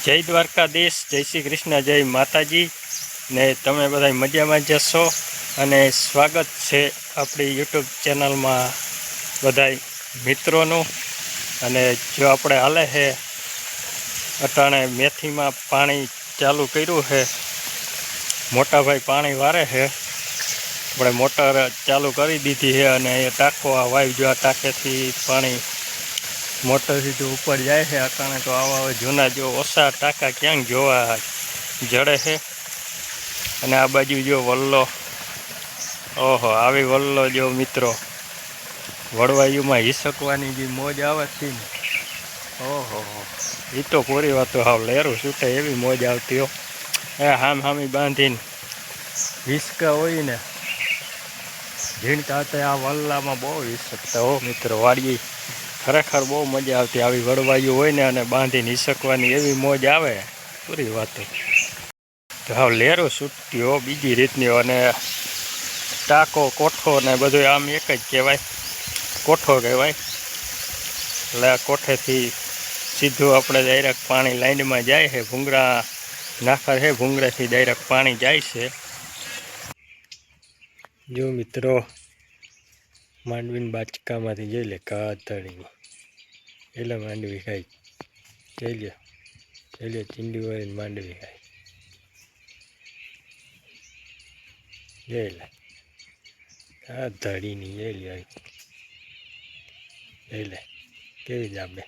જય દ્વારકાધીશ, જય શ્રી કૃષ્ણ, જય માતાજી ને તમે બધા મજામાં જશો અને સ્વાગત છે આપણી યુટ્યુબ ચેનલમાં બધા મિત્રોનું। અને જો આપણે હાલે છે અટાણે મેથીમાં પાણી ચાલુ કર્યું છે, મોટાભાઈ પાણી વારે છે, આપણે મોટર ચાલુ કરી દીધી છે અને એ ટાંકો આ વાયુ જો આ ટાંકેથી પાણી મોટરથી તો ઉપર જાય છે। અટાણે તો આવા જૂના જો ઓછા ટાંકા ક્યાંક જોવા જડે છે। અને આ બાજુ જો વલ્લો, ઓહો આવી વલ્લો જો મિત્રો વડવાયુમાં હિસકવાની જે મોજ આવે છે ને, ઓહો એ તો પૂરી વાતો હાવ લહેરું છૂટે એવી મોજ આવતી હો। એ હામી બાંધીને હિસકા હોય ને ઝીણકા હતા આ વલ્લામાં બહુ હિસકતા હો મિત્રો। વાડીએ ખરેખર બહુ મજા આવતી આવી વડવાયું હોય ને અને બાંધીને હિસકવાની એવી મોજ આવે પૂરી વાતો। તો હાવ લહેરું છૂટતી હો બીજી રીતની। અને ટાંકો કોઠો ને બધું આમ એક જ કહેવાય, કોઠો કહેવાય। એટલે આ કોઠેથી સીધું આપણે ડાયરેક્ટ પાણી લાઈનમાં જાય છે, ભૂંગળા નાખા છે, ભૂંગળાથી ડાયરેક્ટ પાણી જાય છે। જો મિત્રો માંડવીને બાચકામાંથી જોઈ લે કાતળીની એટલે માંડવી ખાઈ જોઈ લે ચીંડી વાળીને માંડવી ખાય જોઈ લે કાતળીની જોઈ લે કેવી જ આપણે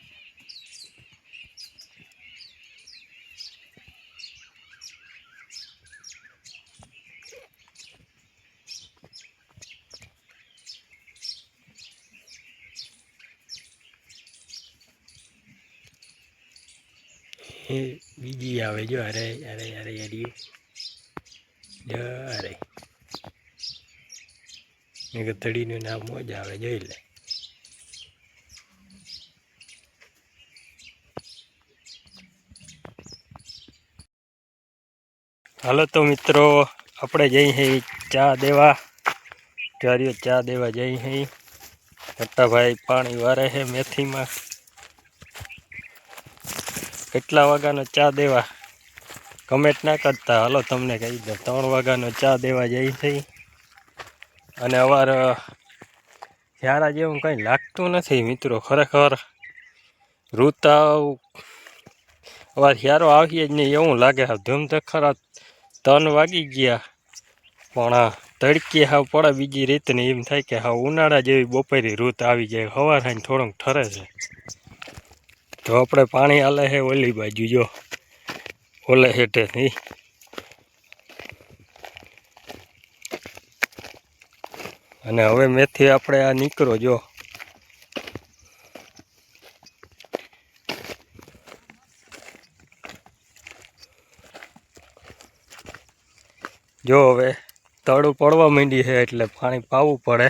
એ બીજી આવે જો અરે અરે અરે અરે અરે ગધડીનું નામ મોજ આવે જોઈ લે। હાલો તો મિત્રો આપણે જઈ હઈ ચા દેવા, ચાર્યો ચા દેવા જઈ હઈ। મોટાભાઈ પાણી વારે છે મેથીમાં। કેટલા વાગ્યાનો ચા દેવા કમેન્ટ ના કરતા, હાલો તમને કહી દો 3 વાગ્યાનો ચા દેવા જઈ થઈ। અને અવાર યારા જેવું કંઈ લાગતું નથી મિત્રો, ખરેખર ઋતાવ અવાર યારો આવીએ જ નહીં એવું લાગે। ધૂમ તો ખરા 3 વાગી ગયા પણ તડકી હાવ પડે બીજી રીતની, એમ થાય કે હાવ ઉનાળા જેવી બપોરી ઋત આવી જાય। સવાર થાય થોડુંક ઠરે છે। તો આપણે પાણી હાલે છે ઓલી બાજુ જો ઓલે હેઠેથી, અને હવે મેથી આપણે આ નીકળો જો હવે તળું પડવા માંડી છે એટલે પાણી પાવું પડે।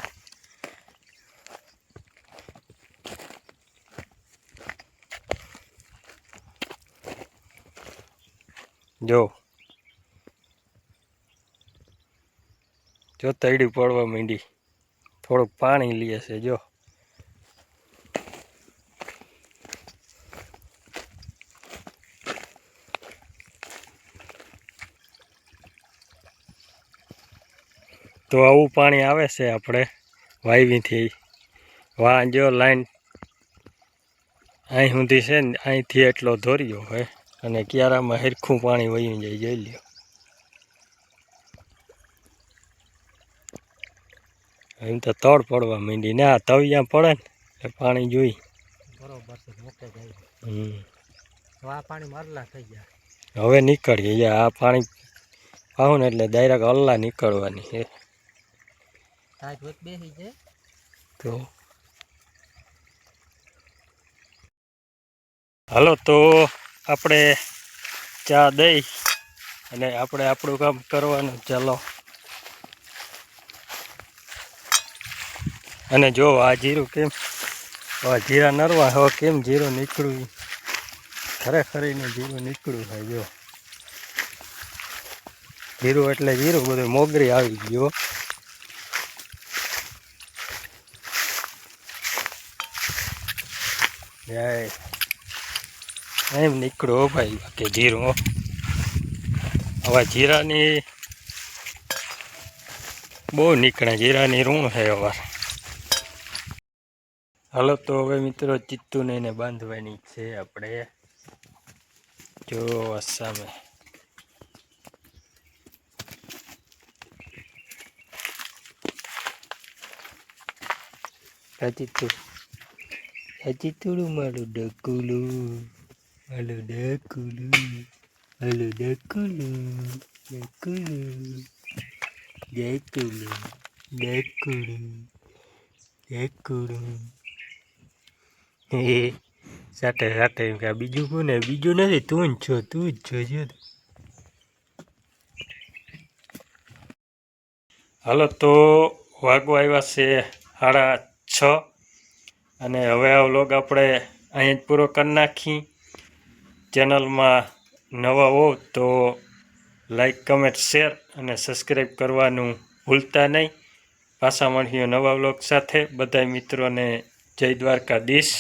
જો તળી પડવા માંડી, થોડુંક પાણી લે છે જો। તો આવું પાણી આવે છે આપણે વાયવીથી, વાં જો લાઈન અહીં સુધી છે ને, અહીંથી એટલો ધોર્યો હોય અને ક્યારામાં હરખું પાણી વહી જાય જોઈ લ્યો। એમ તો તળ પડવા માંડી ને આ તવિયા પડે ને પાણી જોઈ બરોબર છે મૂકે જાય। આ પાણી મરલા થઈ ગયા, હવે નીકળીએ આ પાણી પાવું ને એટલે ડાયરેક્ટ અલ્લા નીકળવાની છે। તો હાલો તો આપણે ચા દઈ અને આપણે આપણું કામ કરવાનું ચાલો। અને જો આ જીરું કેમ જીરા નરવા હવે કેમ જીરું નીકળ્યું, ખરેખર જીરું નીકળ્યું હોય જો જીરું એટલે જીરું બધું મોગરી આવી ગયો। એમ નીકળો ભાઈ કે જીરો હવે જીરાની બહુ નીકળે જીરાની ઋણ છે અવાર. હાલો તો હવે મિત્રો ચિત્તુને એને બાંધવાની છે આપણે. જો સામે ચિત્તુડું મારું ડકુલું મારું ડકુલું મારું ડકુલું ડકુલું ડકુલું ડકુલું ડકુલું હે સાથે સાથે એમ કે બીજું કોને બીજું નથી તું જ છો તું જ છો જો. હાલો તો વાગવા આવ્યા છે 6:30 અને હવે આ વ્લોગ આપણે અહીં જ પૂરો કરી નાખી. ચેનલમાં નવા હો તો લાઈક કમેન્ટ શેર અને સબસ્ક્રાઈબ કરવાનું ભૂલતા નહીં. પાછા મળીએ નવા વ્લોગ સાથે. બધા મિત્રોને જય દ્વારકાધીશ.